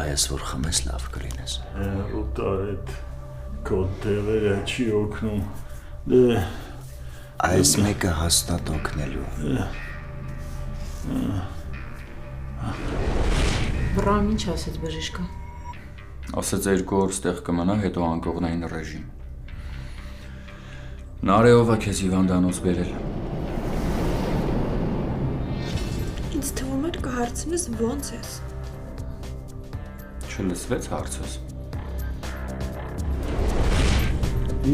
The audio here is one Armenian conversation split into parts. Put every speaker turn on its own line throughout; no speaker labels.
Այս որ խմես լավ կլինես։
Ուտարետ քո դեղերը չի օգնում։ Դե
Այս մեկը հաստատ օգնելու։
Բրան ինչ ասեց բժիշկը։
Ասեց 2 օր ստեղ կմնա, հետո անկողնային ռեժիմ։ Նարեովա քեզ հիվանդանոց բերել։
Ինձ թվում էր կհարցնես ոնց ես։
Չլսվեց հարցս։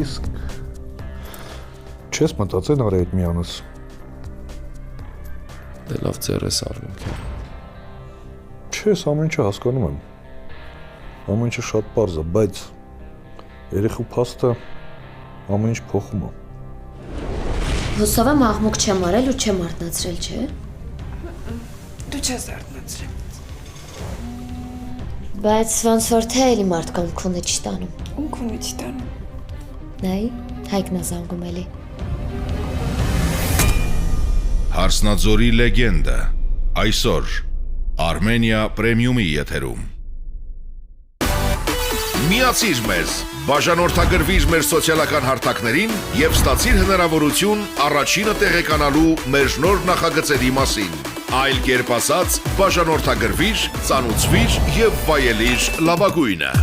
Իսկ չես մտածել նրա հետ միանաս։
Դե լավ ծեր ես արվում քեզ։
Չես ամեն ինչը հասկանում եմ։ Ամեն ինչը շատ պարզ է, բայց երեխու փաստը ամեն ինչ փոխում է։
Հուսով եմ աղմուկ չեմ արել ու չեմ արթնացրել, չէ՞։
Դու չես արթնացրել։
Բայց ոնց որ թե էլի մարդկանց քունը չի տանում։
Ում քունը չի տանում։
Նայ, Հայկն է զանգում էլի։
Հարսնաձորի լեգենդը այսօր Armenia Premium-ի եթերում։ Միացիր մեզ, բաժանորդագրվիր մեր սոցիալական հարթակներին եւ ստացիր հնարավորություն առաջինը տեղեկանալու մեր նոր նախագծերի մասին։ Այլ կերպ ասած, բաժանորդագրվիր, ծանուցվիր եւ վայելիր լավագույնը։